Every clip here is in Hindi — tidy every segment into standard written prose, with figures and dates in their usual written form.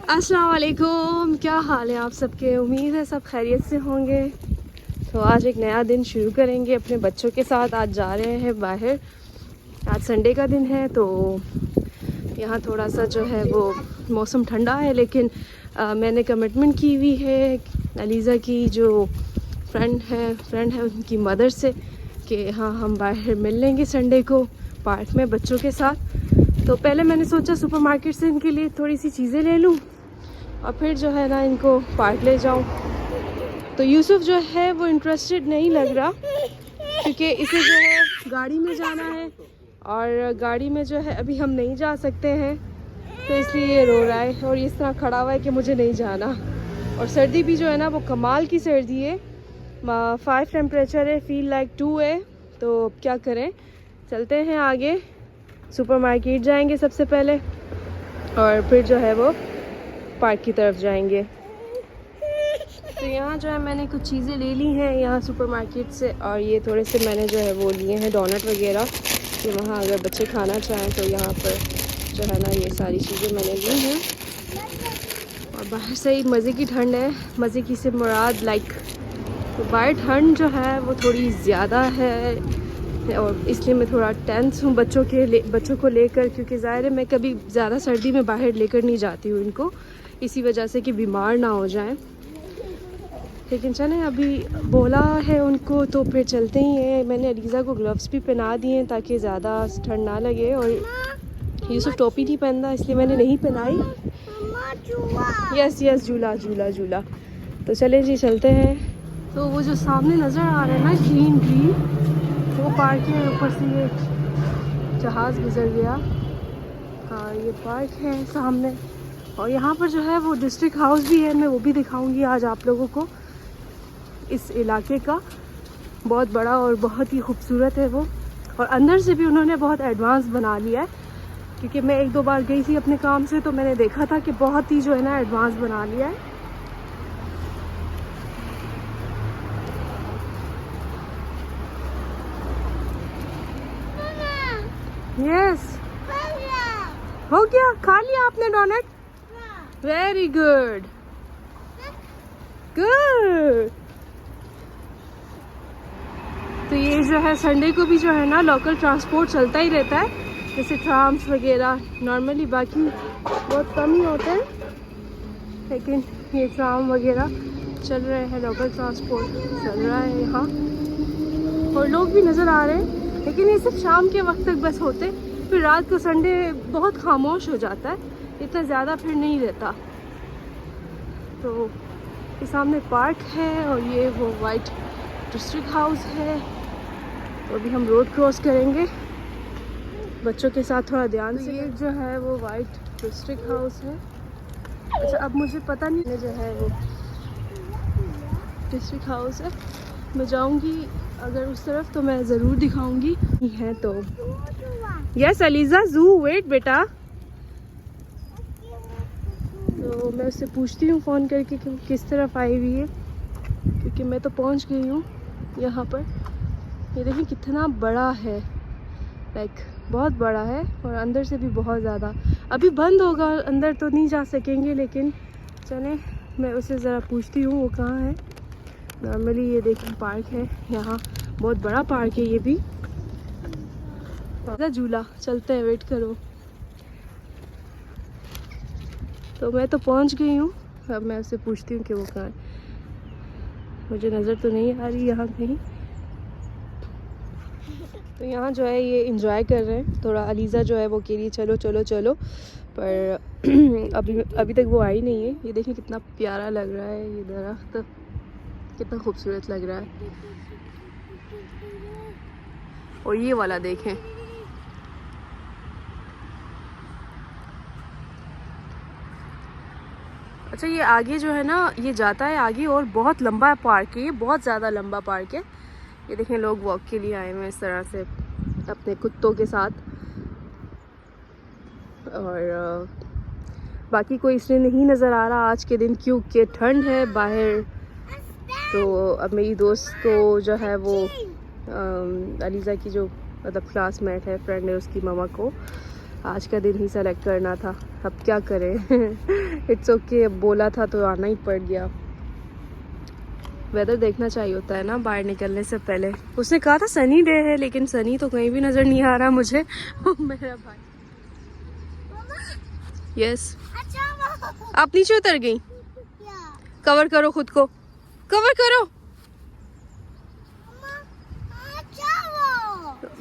अस्सलाम वालेकुम, क्या हाल है आप सबके। उम्मीद है सब खैरियत से होंगे। तो आज एक नया दिन शुरू करेंगे अपने बच्चों के साथ। आज जा रहे हैं बाहर। आज संडे का दिन है तो यहाँ थोड़ा सा जो है वो मौसम ठंडा है, लेकिन मैंने कमिटमेंट की हुई है अलीज़ा की जो फ्रेंड है उनकी मदर से कि हाँ हम बाहर मिल लेंगे संडे को पार्क में बच्चों के साथ। तो पहले मैंने सोचा सुपरमार्केट से इनके लिए थोड़ी सी चीज़ें ले लूँ और फिर जो है ना इनको पार्क ले जाऊँ। तो यूसुफ जो है वो इंटरेस्टेड नहीं लग रहा, क्योंकि इसे जो है गाड़ी में जाना है और गाड़ी में जो है अभी हम नहीं जा सकते हैं, तो इसलिए ये रो रहा है और इस तरह खड़ा हुआ है कि मुझे नहीं जाना। और सर्दी भी जो है ना वो कमाल की सर्दी है, 5 टेम्परेचर है, फील लाइक 2 है। तो क्या करें, चलते हैं आगे। सुपरमार्केट जाएंगे सबसे पहले और फिर जो है वो पार्क की तरफ जाएंगे। तो यहाँ जो है मैंने कुछ चीज़ें ले ली हैं यहाँ सुपरमार्केट से, और ये थोड़े से मैंने जो है वो लिए हैं डोनट वगैरह कि वहाँ अगर बच्चे खाना चाहें तो यहाँ पर जो है ना ये सारी चीज़ें मैंने ली हैं। और बाहर से ही मज़े की ठंड है, मज़े की से मुराद लाइक तो बाहर ठंड जो है वो थोड़ी ज़्यादा है और इसलिए मैं थोड़ा टेंस हूँ बच्चों को लेकर, क्योंकि ज़ाहिर है मैं कभी ज़्यादा सर्दी में बाहर लेकर नहीं जाती हूँ इनको, इसी वजह से कि बीमार ना हो जाएं। लेकिन चलें, अभी बोला है उनको तो फिर चलते ही हैं। मैंने अलीज़ा को ग्लव्स भी पहना दिए हैं ताकि ज़्यादा ठंड ना लगे, और यूसुफ टोपी नहीं पहनता इसलिए मैंने नहीं पहनाई। यस झूला। तो चलें जी चलते हैं। तो वो जो सामने नज़र आ रहा है ना ग्रीन वो पार्क है, ऊपर से ये जहाज़ गुजर गया। हाँ ये पार्क है सामने, और यहाँ पर जो है वो डिस्ट्रिक्ट हाउस भी है, मैं वो भी दिखाऊंगी आज आप लोगों को। इस इलाके का बहुत बड़ा और बहुत ही खूबसूरत है वो, और अंदर से भी उन्होंने बहुत एडवांस बना लिया है, क्योंकि मैं 1-2 बार गई थी अपने काम से तो मैंने देखा था कि बहुत ही जो है ना एडवांस बना लिया है। यस हो गया, खा लिया आपने डोनट? Very good. तो ये जो है संडे को भी जो है ना लोकल ट्रांसपोर्ट चलता ही रहता है, जैसे ट्राम्स वगैरह। नॉर्मली बाकी बहुत कम ही होते हैं, लेकिन ये ट्राम वगैरह चल रहे हैं, लोकल ट्रांसपोर्ट चल रहा है यहाँ, और लोग भी नज़र आ रहे हैं। लेकिन ये सिर्फ शाम के वक्त तक बस होते, फिर रात को संडे बहुत खामोश हो जाता है, इतना ज़्यादा फिर नहीं रहता। तो ये सामने पार्क है और ये वो वाइट डिस्ट्रिक्ट हाउस है। तो अभी हम रोड क्रॉस करेंगे बच्चों के साथ थोड़ा ध्यान से। ये जो है वो वाइट डिस्ट्रिक्ट हाउस है। अच्छा अब मुझे पता नहीं जो है वो डिस्ट्रिक्ट हाउस है, मैं जाऊंगी अगर उस तरफ तो मैं ज़रूर दिखाऊंगी है। तो यस अलीज़ा जू वेट बेटा। तो मैं उससे पूछती हूँ फ़ोन करके कि किस तरफ आई हुई है, क्योंकि मैं तो पहुँच गई हूँ यहाँ पर। ये देखिए कितना बड़ा है, लाइक बहुत बड़ा है, और अंदर से भी बहुत ज़्यादा। अभी बंद होगा, अंदर तो नहीं जा सकेंगे, लेकिन चलें मैं उससे ज़रा पूछती हूँ वो कहाँ है। नॉर्मली ये देखिए पार्क है यहाँ, बहुत बड़ा पार्क है ये भी। झूला चलते हैं, वेट करो। तो मैं तो पहुँच गई हूँ, अब मैं उससे पूछती हूँ कि वो कहाँ है। मुझे नज़र तो नहीं आ रही यहाँ कहीं। तो यहाँ जो है ये इंजॉय कर रहे हैं थोड़ा। अलीज़ा जो है वो कह रही चलो, पर अभी तक वो आई नहीं है। ये देखिए कितना प्यारा लग रहा है, ये दरख्त कितना खूबसूरत लग रहा है। और ये वाला देखें, अच्छा ये आगे जो है ना ये जाता है आगे, और बहुत लंबा पार्क है ये, बहुत ज़्यादा लंबा पार्क है। ये देखें लोग वॉक के लिए आए हुए हैं इस तरह से अपने कुत्तों के साथ, और बाकी कोई इसलिए नहीं नज़र आ रहा आज के दिन क्योंकि ठंड है बाहर। तो अब मेरी दोस्त को जो है वो अलीज़ा की जो मतलब क्लासमेट है, फ्रेंड है, उसकी मामा को आज का दिन ही सेलेक्ट करना था। अब क्या करें इट्स ओके, अब बोला था तो आना ही पड़ गया। वेदर देखना चाहिए होता है ना बाहर निकलने से पहले। उसने कहा था सनी डे है, लेकिन सनी तो कहीं भी नजर नहीं आ रहा मुझे। मेरा भाई यस आप नीचे उतर गई। कवर करो खुद को, कवर करो।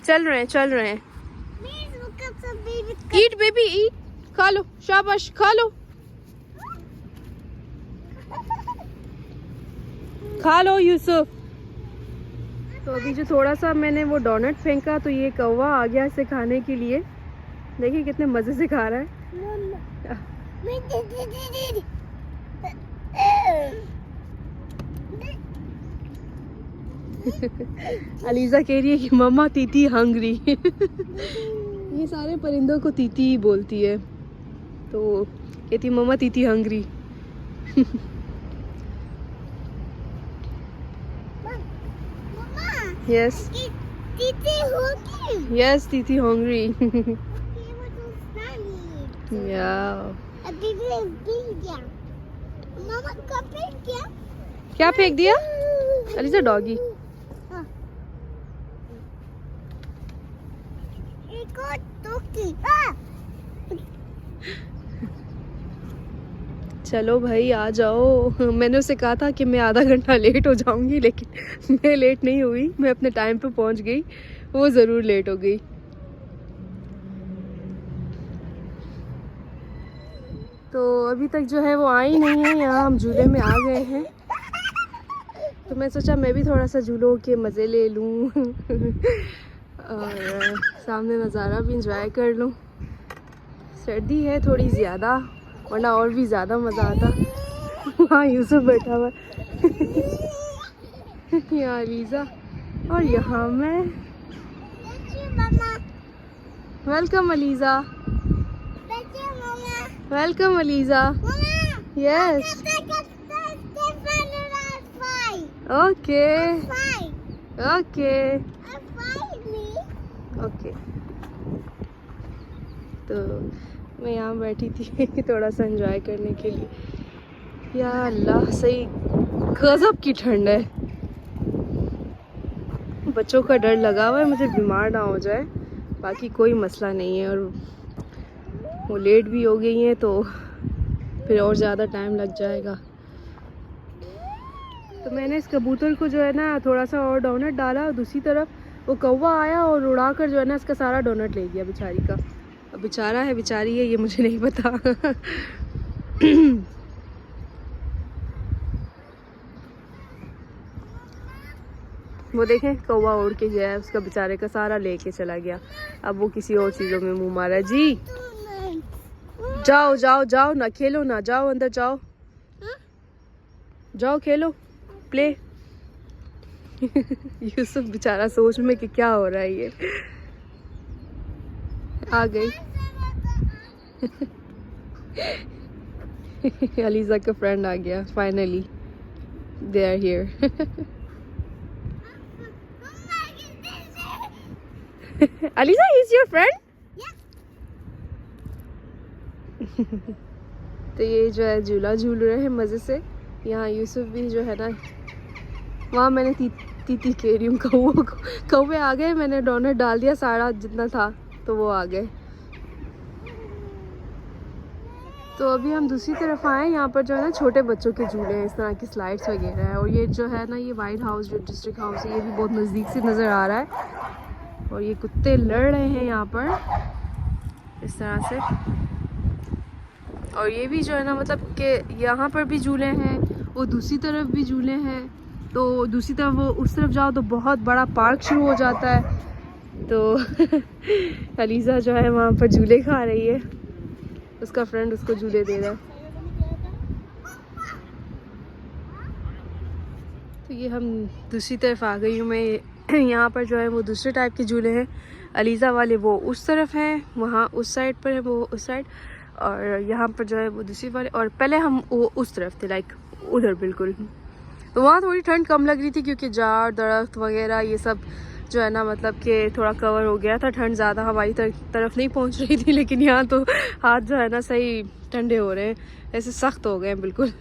चल रहे हैं, चल रहे हैं। ईट बेबी ईट, खा लो, शाबाश खा लो, खा लो यूसुफ। तो अभी जो थोड़ा सा मैंने वो डोनट फेंका तो ये कौवा आ गया इसे खाने के लिए। देखिए कितने मजे से खा रहा है। अलीजा कह रही है कि मम्मा तीती हंग्री। ये सारे परिंदों को तीती ही बोलती है, तो कहती मम्मा तीती हंग्री। यस यस तीती हंग्री। क्या फेंक दिया अलीजा? डॉगी। चलो भाई आ जाओ। मैंने उसे कहा था कि मैं आधा घंटा लेट हो जाऊंगी, लेकिन मैं लेट नहीं हुई, मैं अपने टाइम पे पहुंच गई। वो ज़रूर लेट हो गई। तो अभी तक जो है वो आई नहीं है। यहाँ हम झूले में आ गए हैं, तो मैं सोचा मैं भी थोड़ा सा झूलों के मज़े ले लूँ और सामने नज़ारा भी इंजॉय कर लूँ। सर्दी है थोड़ी ज़्यादा, वरना और भी ज़्यादा मज़ा आता। वहाँ यूसुफ बैठा हुआ यहाँ अलीजा और यहाँ मैं। Welcome ELISA, welcome ELISA. Yes okay okay okay. तो मैं यहाँ बैठी थी थोड़ा सा एंजॉय करने के लिए। या अल्लाह सही गजब की ठंड है। बच्चों का डर लगा हुआ है मुझे बीमार ना हो जाए, बाकी कोई मसला नहीं है। और वो लेट भी हो गई हैं तो फिर और ज़्यादा टाइम लग जाएगा। तो मैंने इस कबूतर को जो है ना थोड़ा सा और डोनट डाला, और दूसरी तरफ वो कौवा आया और उड़ा कर जो है ना इसका सारा डोनट ले गया बेचारी का। अब बेचारा है बेचारी है ये मुझे नहीं पता। वो देखें कौवा उड़ के गया है, उसका बेचारे का सारा लेके चला गया। अब वो किसी और चीज़ों में मुंह मारा। जी जाओ जाओ जाओ ना, खेलो ना, जाओ अंदर जाओ, जाओ खेलो, प्ले। यूसुफ बेचारा सोच में कि क्या हो रहा है ये। आ गई। अलीजा का फ्रेंड आ गया finally, they are here. Aliza is your friend. तो ये जो है झूला झूल रहे हैं मज़े से। यहाँ यूसुफ भी जो है ना, वहाँ मैंने तीती कह रही हूँ कौवे आ गए। मैंने डोनट डाल दिया सारा जितना था, तो वो आ गए। तो अभी हम दूसरी तरफ आए। यहाँ पर जो है ना छोटे बच्चों के झूले हैं, इस तरह की स्लाइड्स वगैरह है। और ये जो है ना ये वाइट हाउस जो डिस्ट्रिक्ट हाउस है, ये भी बहुत नज़दीक से नज़र आ रहा है। और ये कुत्ते लड़ रहे हैं यहाँ पर इस तरह से। और ये भी जो है ना मतलब कि यहाँ पर भी झूले हैं, वो दूसरी तरफ भी झूले हैं। तो दूसरी तरफ वो उस तरफ जाओ तो बहुत बड़ा पार्क शुरू हो जाता है। तो अलीजा जो है वहाँ पर झूले खा रही है, उसका फ्रेंड उसको झूले दे रहा है। तो ये हम दूसरी तरफ आ गई हूँ मैं। यहाँ पर जो है वो दूसरे टाइप के झूले हैं। अलीजा वाले वो उस तरफ हैं, वहाँ उस साइड पर है वो उस साइड, और यहाँ पर जो है वो दूसरी वाले। और पहले हम वो उस तरफ थे, लाइक उधर बिल्कुल। तो वहाँ थोड़ी ठंड कम लग रही थी क्योंकि झाड़ दरख्त वगैरह ये सब जो है ना मतलब कि थोड़ा कवर हो गया था। ठंड ज़्यादा हमारी तरफ नहीं पहुंच रही थी, लेकिन यहाँ तो हाथ जो है ना सही ठंडे हो रहे हैं, ऐसे सख्त हो गए हैं बिल्कुल।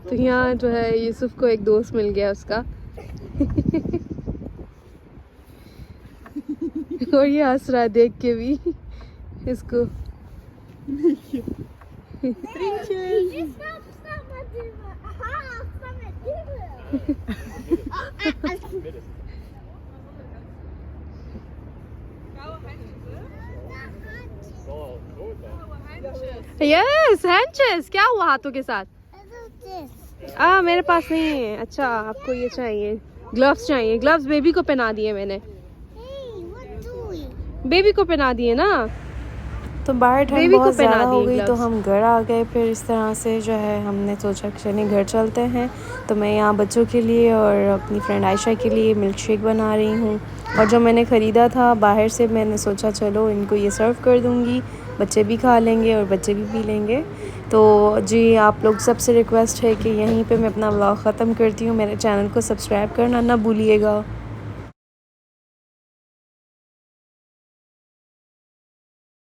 तो यहाँ जो है यूसुफ को एक दोस्त मिल गया उसका। और ये हंस रहा है देख के भी इसको। यस हैंचेस। क्या हुआ हाथों के साथ? मेरे पास नहीं है। अच्छा आपको ये चाहिए, ग्लव्स चाहिए। ग्लव्स बेबी को पहना दिए मैंने, बेबी को पहना दिए ना। तो बाहर ठंड बहुत ज़्यादा हो गई तो हम घर आ गए। फिर इस तरह से जो है हमने सोचा कि चलिए घर चलते हैं। तो मैं यहाँ बच्चों के लिए और अपनी फ्रेंड आयशा के लिए मिल्क शेक बना रही हूँ। और जो मैंने ख़रीदा था बाहर से, मैंने सोचा चलो इनको ये सर्व कर दूँगी, बच्चे भी खा लेंगे और बच्चे भी पी लेंगे। तो जी आप लोग सबसे रिक्वेस्ट है कि यहीं पे मैं अपना व्लॉग ख़त्म करती हूँ। मेरे चैनल को सब्सक्राइब करना ना भूलिएगा।